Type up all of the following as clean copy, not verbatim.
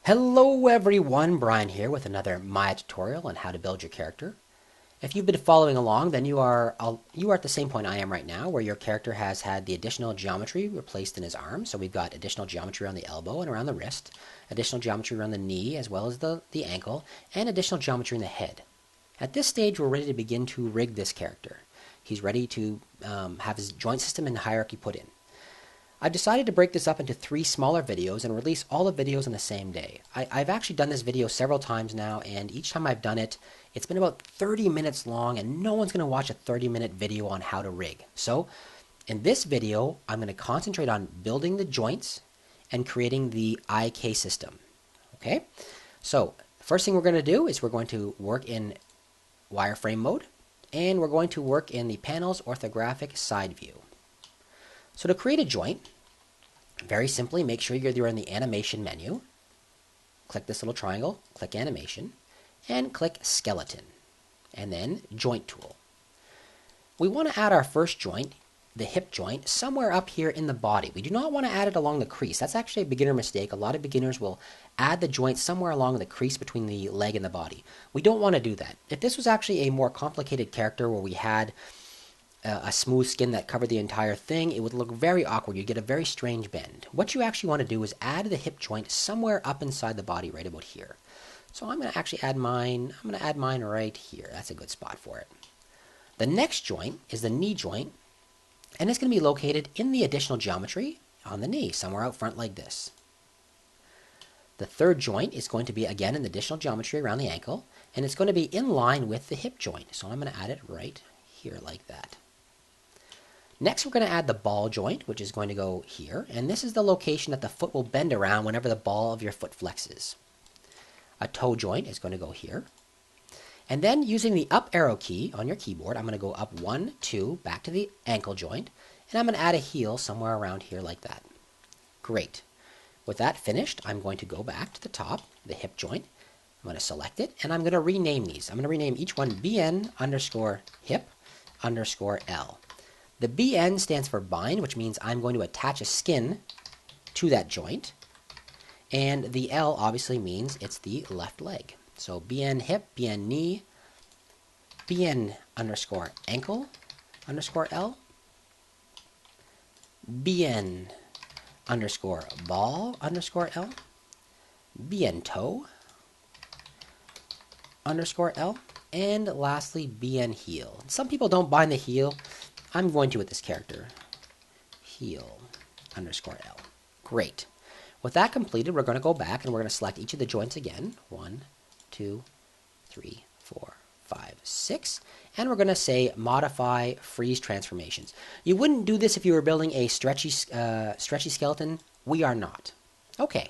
Hello everyone, Brian here with another Maya tutorial on how to build your character. If you've been following along, then you are at the same point I am right now, where your character has had the additional geometry replaced in his arm. So we've got additional geometry around the elbow and around the wrist, additional geometry around the knee as well as the ankle, and additional geometry in the head. At this stage, we're ready to begin to rig this character. He's ready to have his joint system and hierarchy put in. I've decided to break this up into 3 smaller videos and release all the videos on the same day. I've actually done this video several times now, and each time I've done it, it's been about 30 minutes long, and no one's going to watch a 30-minute video on how to rig. So, in this video, I'm going to concentrate on building the joints and creating the IK system. Okay? So, first thing we're going to do is we're going to work in wireframe mode, and we're going to work in the panel's orthographic side view. So to create a joint, very simply make sure you're in the animation menu. Click this little triangle, click animation, and click skeleton, and then joint tool. We want to add our first joint, the hip joint, somewhere up here in the body. We do not want to add it along the crease. That's actually a beginner mistake. A lot of beginners will add the joint somewhere along the crease between the leg and the body. We don't want to do that. If this was actually a more complicated character where we had a smooth skin that covered the entire thing, it would look very awkward. You'd get a very strange bend. What you actually want to do is add the hip joint somewhere up inside the body, right about here. So I'm going to actually add mine. I'm going to add mine right here. That's a good spot for it. The next joint is the knee joint, and it's going to be located in the additional geometry on the knee, somewhere out front like this. The third joint is going to be, again, in the additional geometry around the ankle, and it's going to be in line with the hip joint. So I'm going to add it right here like that. Next, we're going to add the ball joint, which is going to go here, and this is the location that the foot will bend around whenever the ball of your foot flexes. A toe joint is going to go here. And then using the up arrow key on your keyboard, I'm going to go up 1, 2, back to the ankle joint, and I'm going to add a heel somewhere around here like that. Great. With that finished, I'm going to go back to the top, the hip joint. I'm going to select it, and I'm going to rename these. I'm going to rename each one BN underscore hip underscore L. The BN stands for bind, which means I'm going to attach a skin to that joint. And the L obviously means it's the left leg. So BN hip, BN knee, BN underscore ankle underscore L, BN underscore ball underscore L, BN toe underscore L, and lastly BN heel. Some people don't bind the heel. I'm going to with this character. Heel underscore L. Great. With that completed, we're going to go back and we're going to select each of the joints again. 1, 2, 3, 4, 5, 6. And we're going to say modify freeze transformations. You wouldn't do this if you were building a stretchy skeleton. We are not. Okay.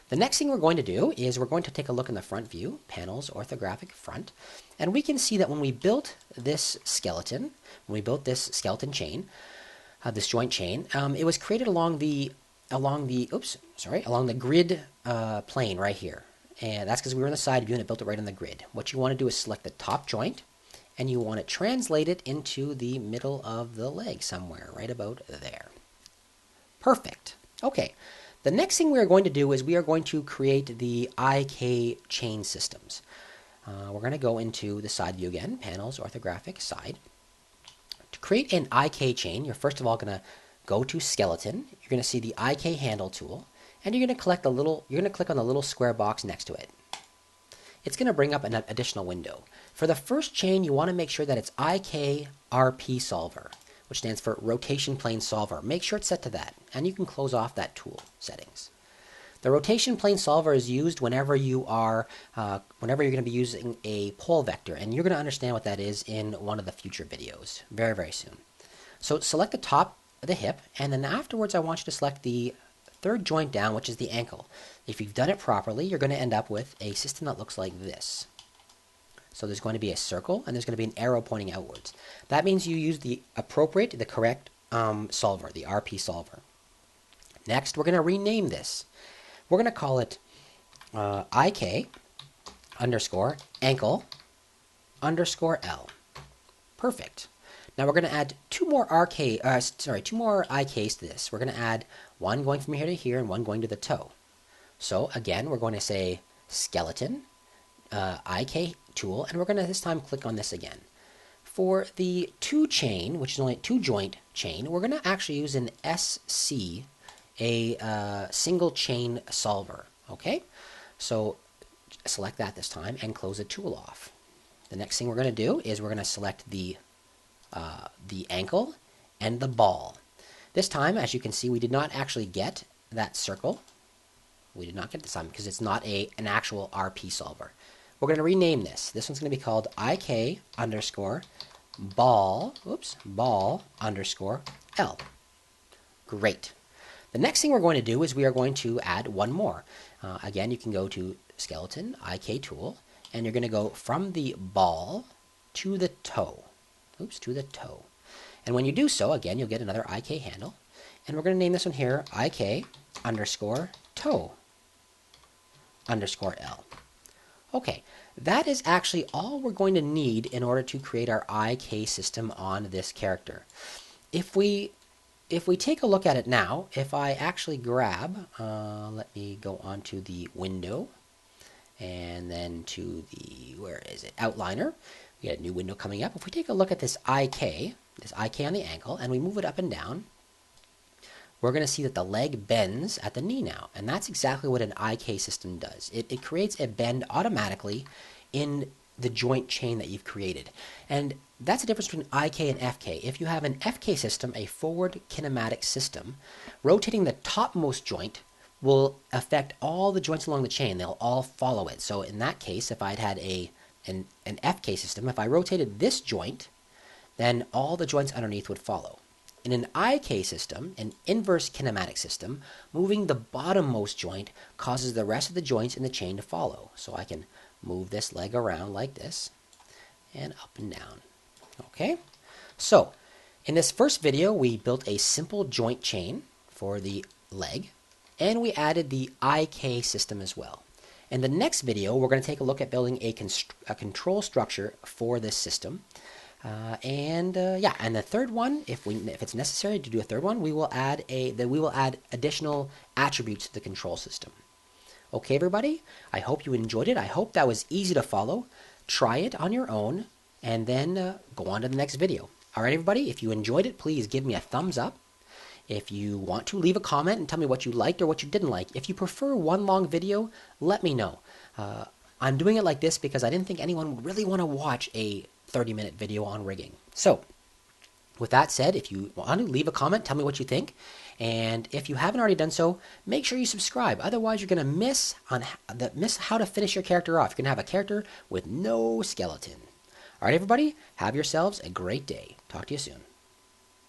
The next thing we're going to do is we're going to take a look in the front view, panels, orthographic front, and we can see that when we built this skeleton, when we built this skeleton chain, this joint chain, it was created along the grid plane right here. And that's because we were on the side view and it built it right on the grid. What you want to do is select the top joint, and you want to translate it into the middle of the leg somewhere, right about there. Perfect. Okay. The next thing we are going to do is we are going to create the IK chain systems. We're going to go into the side view again, panels, orthographic, side. To create an IK chain, you're first of all going to go to skeleton. You're going to see the IK handle tool, and you're going to click on the little square box next to it. It's going to bring up an additional window. For the first chain, you want to make sure that it's IK RP solver, which stands for rotation plane solver. Make sure it's set to that, and you can close off that tool settings. The rotation plane solver is used whenever you're going to be using a pole vector, and you're going to understand what that is in one of the future videos very, very soon. So select the top of the hip, and then afterwards I want you to select the third joint down, which is the ankle. If you've done it properly, you're going to end up with a system that looks like this. So there's going to be a circle, and there's going to be an arrow pointing outwards. That means you use the correct solver, the RP solver. Next, we're going to rename this. We're going to call it IK underscore ankle underscore L. Perfect. Now we're going to add two more IKs to this. We're going to add one going from here to here and one going to the toe. So again, we're going to say skeleton, IK tool, and we're going to this time click on this again. For the two chain, which is only two joint chain, we're going to actually use an SC, a single chain solver. Okay, so select that this time and close the tool off. The next thing we're going to do is we're going to select the ankle and the ball. This time, as you can see, we did not actually get that circle. We did not get this time because it's not an actual RP solver. We're going to rename this. This one's going to be called IK underscore ball, ball underscore L. Great. The next thing we're going to do is we are going to add one more. Again, you can go to skeleton, IK tool, and you're going to go from the ball to the toe. To the toe. And when you do so, again, you'll get another IK handle. And we're going to name this one here IK underscore toe underscore L. Okay, that is actually all we're going to need in order to create our IK system on this character. If we take a look at it now, if I actually grab, let me go onto the window, and then to the, where is it, outliner. We got a new window coming up. If we take a look at this IK on the ankle, and we move it up and down, we're going to see that the leg bends at the knee now. And that's exactly what an IK system does. It creates a bend automatically in the joint chain that you've created. And that's the difference between IK and FK. If you have an FK system, a forward kinematic system, rotating the topmost joint will affect all the joints along the chain. They'll all follow it. So in that case, if I'd had an FK system, if I rotated this joint, then all the joints underneath would follow. In an IK system, an inverse kinematic system, moving the bottommost joint causes the rest of the joints in the chain to follow. So I can move this leg around like this, and up and down. Okay? So, in this first video, we built a simple joint chain for the leg, and we added the IK system as well. In the next video, we're going to take a look at building a control structure for this system. And the third one, if it's necessary to do a third one, we will add additional attributes to the control system. Okay, everybody, I hope you enjoyed it. I hope that was easy to follow. Try it on your own, and then go on to the next video. All right, everybody, if you enjoyed it, please give me a thumbs up. If you want to, leave a comment and tell me what you liked or what you didn't like. If you prefer one long video, let me know. I'm doing it like this because I didn't think anyone would really want to watch a 30-minute video on rigging. So, with that said, if you want to, leave a comment, tell me what you think. And if you haven't already done so, make sure you subscribe. Otherwise, you're going to miss how to finish your character off. You're going to have a character with no skeleton. All right, everybody, have yourselves a great day. Talk to you soon.